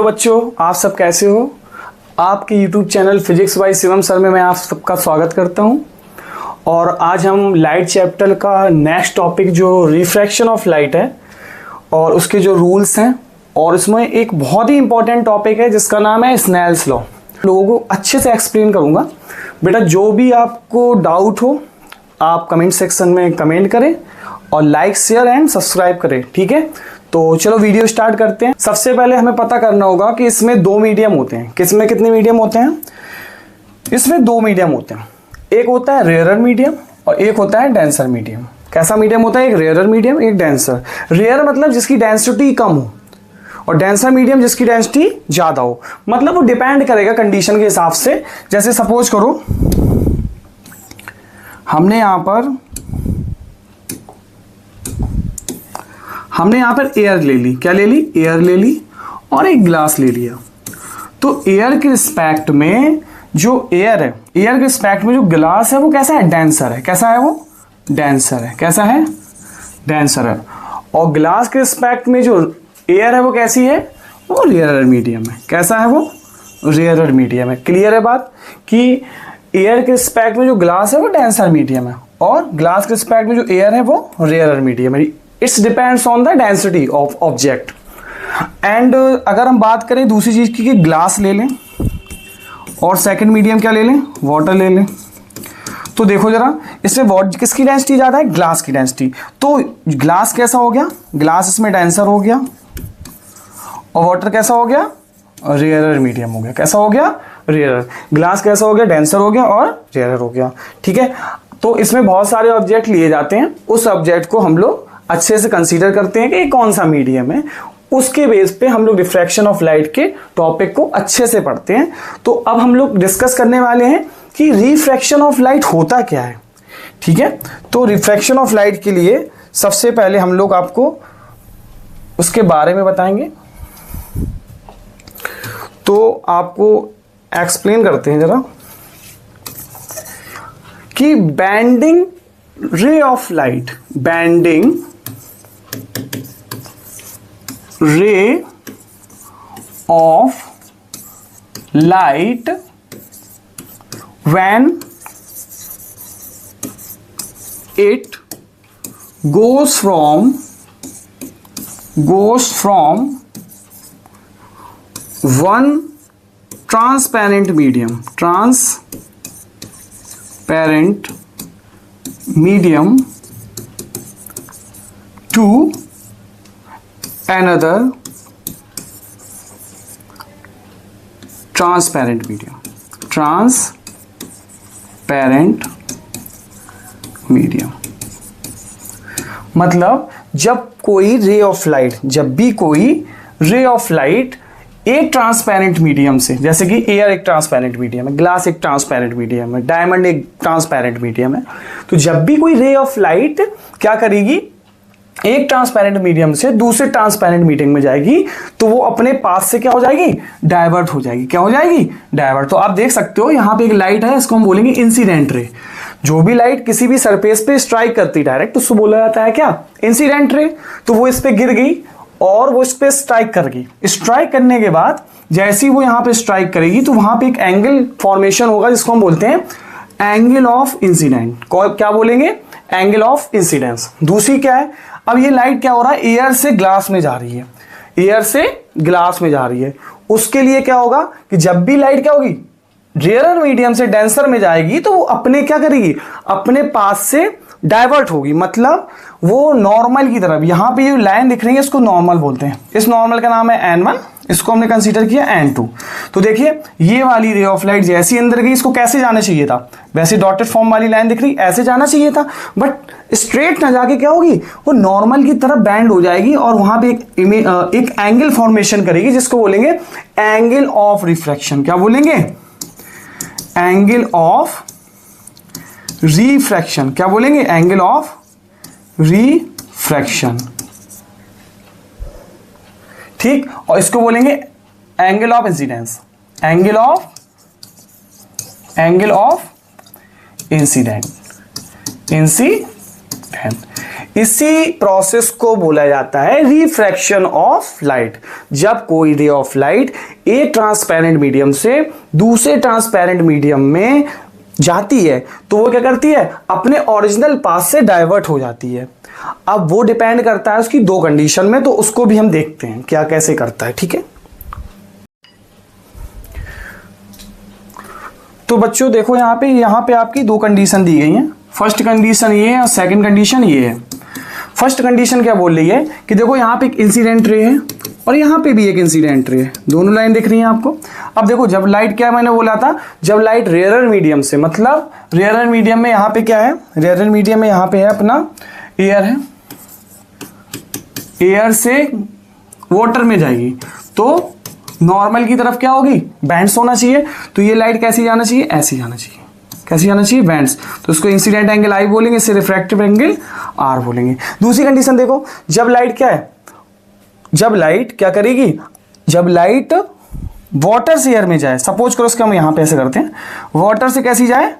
Hello बच्चों, आप सब कैसे हो। आपके YouTube channel physics bye Shivam sir में मैं आप सबका स्वागत करता हूं। और आज हम लाइट चैप्टर का नेक्स्ट टॉपिक जो रिफ्रैक्शन ऑफ लाइट है और उसके जो रूल्स हैं, और इसमें एक बहुत ही इंपॉर्टेंट टॉपिक है जिसका नाम है स्नेल्स लॉ। लोगों को अच्छे से एक्सप्लेन करूंगा। बेटा जो भी आपको डाउट हो आप कमेंट सेक्शन में कमेंट करें और लाइक शेयर एंड सब्सक्राइब करें, ठीक है। तो चलो वीडियो स्टार्ट करते हैं। सबसे पहले हमें पता करना होगा कि इसमें दो मीडियम होते हैं। किसमें कितने मीडियम होते हैं? इसमें दो मीडियम होते हैं। एक होता है रेयरर मीडियम और एक होता है डेंसर मीडियम। कैसा मीडियम होता है? एक रेयरर मीडियम, एक डेंसर। रेयर मतलब जिसकी डेंसिटी कम हो और डेंसर मीडियम जिसकी डेंसिटी ज़्यादा हो। मतलब वो डिपेंड करेगा कंडीशन के हिसाब से। जैसे सपोज करो हमने यहाँ पर एयर ले ली। क्या ले ली? एयर ले ली और एक ग्लास ले लिया। तो एयर के रिस्पेक्ट में जो एयर है, एयर के रिस्पेक्ट में जो ग्लास है वो कैसा है? डेंसर है। कैसा है वो? डेंसर है। कैसा है? डेंसर है। और ग्लास के रिस्पेक्ट में जो एयर है वो कैसी है? वो रेयरर मीडियम है। कैसा है वो? रेयरर मीडियम है। क्लियर है बात कि एयर के रिस्पेक्ट में जो ग्लास है वो डेंसर मीडियम है और ग्लास के रिस्पेक्ट में जो एयर है वो रेयरर मीडियम है। It's depends on the density of object. And अगर हम बात करें दूसरी चीज की कि ग्लास ले लें और सेकंड मीडियम क्या ले लें? वाटर ले लें। तो देखो जरा इसमें किसकी डेंसिटी ज्यादा है? ग्लास की डेंसिटी। तो ग्लास कैसा हो गया? ग्लास इसमें डेंसर हो गया। और वाटर कैसा हो गया? रेयरर मीडियम हो गया। कैसा हो गया? रेयरर। ग्लास कैसा हो गया? डेंसर हो गया और रेयरर हो गया। ठीक है। तो इसमें बहुत सारे ऑब्जेक्ट लिए जाते हैं। उस ऑब्जेक्ट को हम लोग अच्छे से कंसीडर करते हैं कि कौन सा मीडियम है। उसके बेस पे हम लोग रिफ्रैक्शन ऑफ लाइट के टॉपिक को अच्छे से पढ़ते हैं। तो अब हम लोग डिस्कस करने वाले हैं कि रिफ्रैक्शन ऑफ लाइट होता क्या है। ठीक है। तो रिफ्रैक्शन ऑफ लाइट के लिए सबसे पहले हम लोग आपको उसके बारे में बताएंगे। तो आपको एक्सप्लेन करते हैं जरा कि bending ray of light, bending ray of light when it goes from one transparent medium to another transparent medium। मतलब जब भी कोई रे ऑफ लाइट एक ट्रांसपेरेंट मीडियम से, जैसे कि एयर एक ट्रांसपेरेंट मीडियम है, ग्लास एक ट्रांसपेरेंट मीडियम है, डायमंड एक ट्रांसपेरेंट मीडियम है। तो जब भी कोई रे ऑफ लाइट क्या करेगी? एक ट्रांसपेरेंट मीडियम से दूसरे ट्रांसपेरेंट मीडियम में जाएगी तो वो अपने पास से क्या हो जाएगी? डाइवर्ट हो जाएगी। क्या हो जाएगी? डाइवर्ट। तो आप देख सकते हो यहाँ पे एक लाइट है, इसको हम बोलेंगे इंसिडेंट रे। जो भी लाइट किसी भी सरफेस पे स्ट्राइक करती डायरेक्ट उसको बोला जाता है क्या? Incident ray. तो वो इस पे गिर गई और वो इस पे स्ट्राइक कर गई। स्ट्राइक करने के बाद जैसे ही वो यहाँ पे स्ट्राइक करेगी तो वहां पे एक एंगल फॉर्मेशन होगा जिसको हम बोलते हैं एंगल ऑफ इंसिडेंट। क्या बोलेंगे? Angle of incidence. दूसरी क्या है? अब ये लाइट क्या हो रहा है? एयर से ग्लास में जा रही है। एयर से ग्लास में जा रही है। उसके लिए क्या होगा कि जब भी लाइट क्या होगी? रेयरर मीडियम से डेंसर में जाएगी तो वो अपने क्या करेगी? अपने पास से डाइवर्ट होगी। मतलब वो नॉर्मल की तरफ, यहां पे ये लाइन दिख रही है इसको नॉर्मल बोलते हैं। इस नॉर्मल का नाम है n1, इसको हमने कंसीडर किया n2। तो देखिए ये वाली रे ऑफ लाइट जैसी अंदर गई, इसको कैसे जाना चाहिए था? वैसे डॉटेड फॉर्म वाली लाइन दिख रही ऐसे जाना चाहिए था, बट स्ट्रेट ना जाके क्या होगी? वो नॉर्मल की तरफ बैंड हो जाएगी और वहां पे एक एंगल फॉर्मेशन करेगी जिसको बोलेंगे एंगल ऑफ रिफ्रैक्शन। क्या बोलेंगे? Angle of refraction. क्या बोलेंगे? Angle of refraction. ठीक। और इसको बोलेंगे angle of incidence. Angle of incident. इसी प्रोसेस को बोला जाता है रिफ्रैक्शन ऑफ लाइट। जब कोई रे ऑफ लाइट एक ट्रांसपेरेंट मीडियम से दूसरे ट्रांसपेरेंट मीडियम में जाती है तो वो क्या करती है, अपने ओरिजिनल पाथ से डाइवर्ट हो जाती है। अब वो डिपेंड करता है उसकी दो कंडीशन में, तो उसको भी हम देखते हैं क्या कैसे करता है। ठीक है, तो बच्चों देखो यहाँ पे आपकी दो कंडीशन दी गई हैं। फर्स्ट कंडीशन ये है और सेकंड कंडीशन ये है। फर्स्ट कंडीशन क्या बोल रही है कि देखो यहाँ पे एक इंसिडेंट रे है और यहाँ पे भी एक इंसिडेंट रे है, दोनों लाइन दिख रही है आपको। अब देखो जब लाइट, क्या मैंने बोला था, जब लाइट रेयरर मीडियम से, मतलब रेयरर मीडियम में यहाँ पे क्या है, रेयरर मीडियम में यहाँ पे है अपना एयर है, एयर से वाटर में जाएगी तो नॉर्मल की तरफ क्या होगी, बैंड्स होना चाहिए। तो ये लाइट कैसी जाना चाहिए, ऐसी जाना चाहिए। कैसी जाना चाहिए, बैंड्स। तो इसको इंसिडेंट एंगल आई बोलेंगे, इससे रिफ्रैक्टिव एंगल आर बोलेंगे। दूसरी कंडीशन देखो, जब लाइट क्या है, जब लाइट क्या करेगी, जब लाइट वाटर से एयर में जाए, सपोज करो उसके हम यहां पे ऐसे करते हैं, वाटर से कैसी जाए,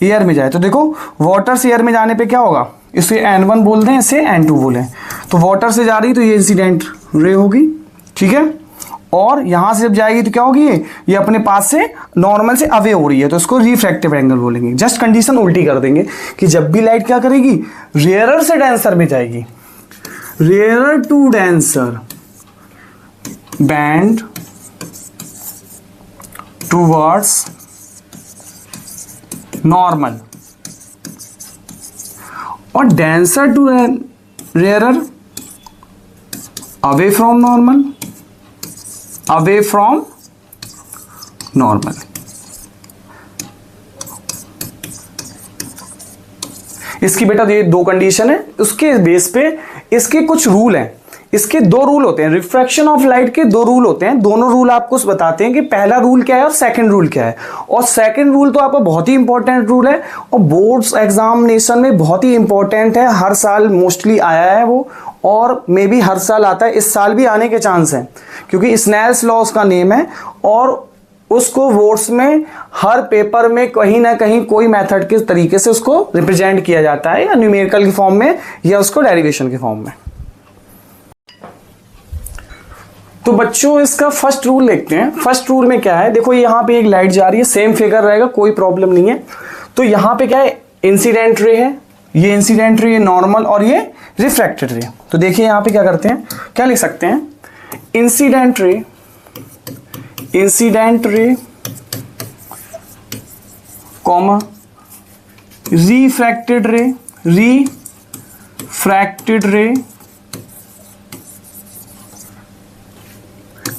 एयर में जाए। तो देखो वाटर से एयर में जाने पे क्या होगा, इसे N1 बोल दें, इसे N2 बोलें। तो वाटर से जा रही तो ये इंसिडेंट रे होगी, ठीक है। और यहां से जब जाएगी तो क्या होगी, ये अपने पास से नॉर्मल से अवे हो रही है तो इसको रिफ्रैक्टिव एंगल बोलेंगे। जस्ट कंडीशन उल्टी कर देंगे कि जब भी लाइट क्या करेगी, रेयरर से डेंसर में जाएगी, rarer to denser bend towards normal और denser to rarer away from normal, away from normal. इसकी बेटा ये दो कंडीशन है, उसके बेस पे इसके कुछ रूल हैं। इसके दो रूल होते हैं, रिफ्रैक्शन ऑफ लाइट के दो रूल होते हैं। दोनों रूल आपको बताते हैं कि पहला रूल क्या है और सेकंड रूल क्या है। और सेकंड रूल तो आपका बहुत ही इंपॉर्टेंट रूल है और बोर्ड्स एग्जामिनेशन में बहुत ही इंपॉर्टेंट है, हर साल मोस्टली आया है वो, और मे बी हर साल आता है, इस साल भी आने के चांस हैं क्योंकि स्नेल्स लॉ उसका नेम है। और उसको बोर्ड्स में हर पेपर में कहीं ना कहीं कोई मेथड के तरीके से उसको रिप्रेजेंट किया जाता है, या न्यूमेरिकल की फॉर्म में या उसको डेरिवेशन की फॉर्म में। तो बच्चों इसका फर्स्ट रूल देखते हैं। फर्स्ट रूल में क्या है, देखो यहां पे एक लाइट जा रही है, सेम फिगर रहेगा, कोई प्रॉब्लम नहीं है। तो यहां पे क्या है, इंसिडेंट रे है, ये इंसिडेंट रे, ये नॉर्मल और ये रिफ्रैक्टेड रे। तो देखिए यहां पे क्या करते हैं, क्या लिख सकते हैं, incident ray, incident ray comma refracted रे, रिफ्रैक्टेड रे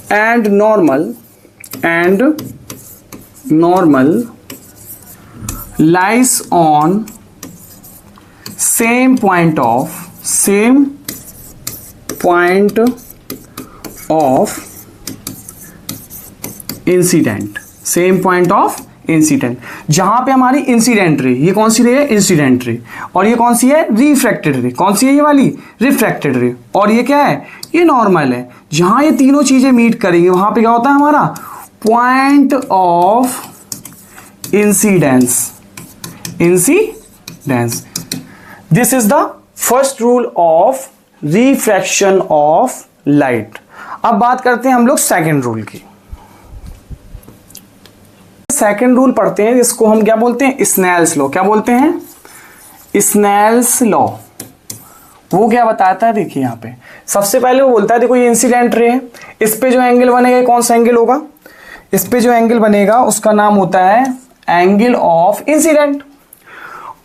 and normal lies on same point of incident, same point of incident. जहां पे हमारी इंसिडेंट रे, ये कौन सी रे है, इंसिडेंट रे, और ये कौन सी है, रिफ्रैक्टेड रे। कौन सी है ये वाली, रिफ्रैक्टेड रे, और ये क्या है, ये नॉर्मल है। जहां ये तीनों चीजें मीट करेंगी वहां पे क्या होता है हमारा point of incidence, incidence. This is the first rule of refraction of light. अब बात करते हैं हम लोग सेकेंड रूल की। सेकेंड रूल पढ़ते हैं, जिसको हम क्या बोलते हैं, स्नेल्स लॉ। क्या बोलते हैं, स्नेल्स लॉ। वो क्या बताता है, देखिए यहाँ पे सबसे पहले वो बोलता है, देखो ये इंसिडेंट रे है, इस पे जो एंगल बनेगा कौन सा एंगल होगा, इस पे जो एंगल बनेगा उसका नाम होता है एंगल ऑफ इंसिडेंट।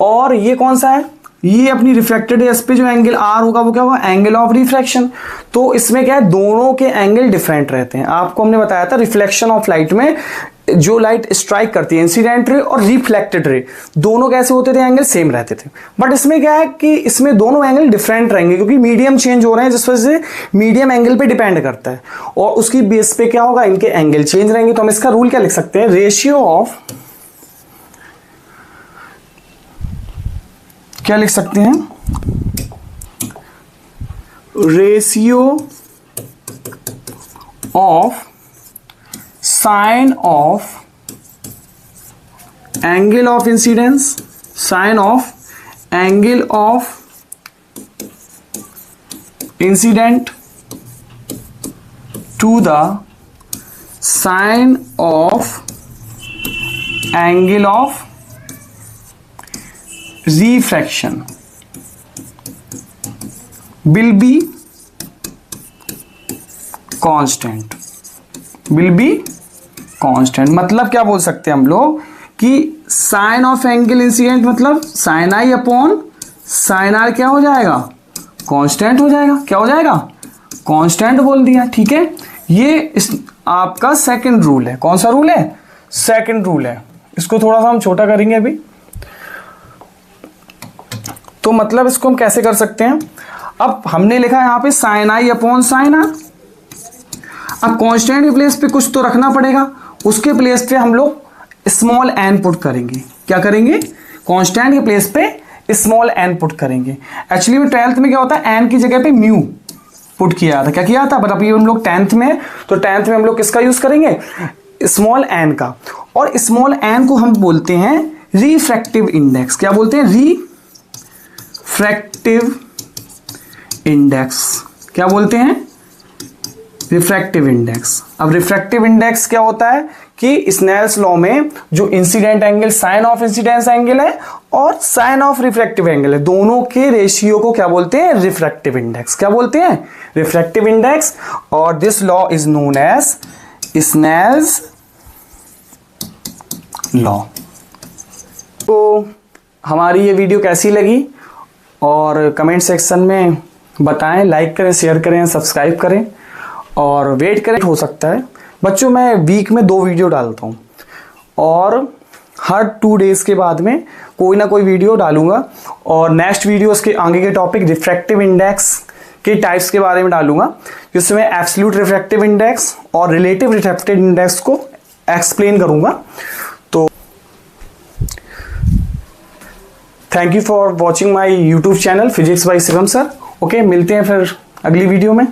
और ये कौन सा है, ये अपनी रिफ्लेक्टेड है, इस पे जो एंगल आर होगा वो क्या होगा, एंगल ऑफ रिफ्रैक्शन। तो इसमें क्या है, दोनों के एंगल डिफरेंट रहते हैं। आपको हमने बताया था रिफ्लेक्शन ऑफ लाइट में जो लाइट स्ट्राइक करती है, इंसिडेंट रे और रिफ्लेक्टेड रे, दोनों कैसे होते थे, एंगल सेम रहते थे। बट इसमें क्या है कि इसमें दोनों एंगल डिफरेंट रहेंगे क्योंकि मीडियम चेंज हो रहे हैं, जिस वजह से मीडियम एंगल पे डिपेंड करता है और उसकी बेस पे क्या होगा, इनके एंगल चेंज रहेंगे। तो हम इसका रूल क्या लिख सकते हैं, रेशियो ऑफ, क्या लिख सकते हैं, ratio of sine of angle of incidence, sine of angle of incident to the sine of angle of refraction will be constant, will be constant. मतलब क्या बोल सकते हैं हम लोग कि साइन ऑफ एंगल इंसिडेंट मतलब sine I upon sine R क्या हो जाएगा, कांस्टेंट हो जाएगा। क्या हो जाएगा, कांस्टेंट बोल दिया। ठीक है, ये इस आपका सेकंड रूल है। कौन सा रूल है, सेकंड रूल है। इसको थोड़ा सा हम छोटा करेंगे अभी। तो मतलब इसको हम कैसे कर सकते हैं, अब हमने लिखा है यहां पे sine I upon sine R. अब कांस्टेंट के प्लेस पे कुछ तो रखना पड़ेगा, उसके प्लेस पे हम लोग स्मॉल एन पुट करेंगे। क्या करेंगे, कांस्टेंट के प्लेस पे स्मॉल एन पुट करेंगे। एक्चुअली में 12th में क्या होता है, एन की जगह पे म्यू पुट किया था। क्या किया था, बट अभी हम लोग 10th में, तो 10th में हम लोग किसका यूज करेंगे, स्मॉल एन का। और स्मॉल एन को हम बोलते हैं रिफ्रैक्टिव इंडेक्स। क्या बोलते हैं, रिफ्रैक्टिव इंडेक्स। क्या बोलते हैं, रिफ्रैक्टिव इंडेक्स। अब रिफ्रैक्टिव इंडेक्स क्या होता है कि स्नेल्स लॉ में जो incident angle sine of incidence angle है और साइन ऑफ रिफ्रैक्टिव एंगल है, दोनों के रेशियो को क्या बोलते हैं, रिफ्रैक्टिव इंडेक्स। क्या बोलते हैं, रिफ्रैक्टिव इंडेक्स। और this law is known as Snell's law. तो हमारी ये वीडियो कैसी लगी और कमेंट सेक्शन में बताएं, लाइक करें, शेयर करें, सब्सक्राइब करें और वेट करें। हो सकता है बच्चों मैं वीक में 2 वीडियो डालता हूं और हर 2 डेज के बाद में कोई ना कोई वीडियो डालूंगा। और नेक्स्ट वीडियो के आगे के टॉपिक रिफ्रैक्टिव इंडेक्स के टाइप्स के बारे में डालूंगा, जिसमें एब्सोल्यूट रिफ्रैक्टिव इंडेक्स और रिलेटिव रिफ्रैक्टिव इंडेक्स को एक्सप्लेन करूंगा। तो thank you for watching my YouTube channel physics bye Shivam sir. Okay, मिलते हैं फिर अगली वीडियो में।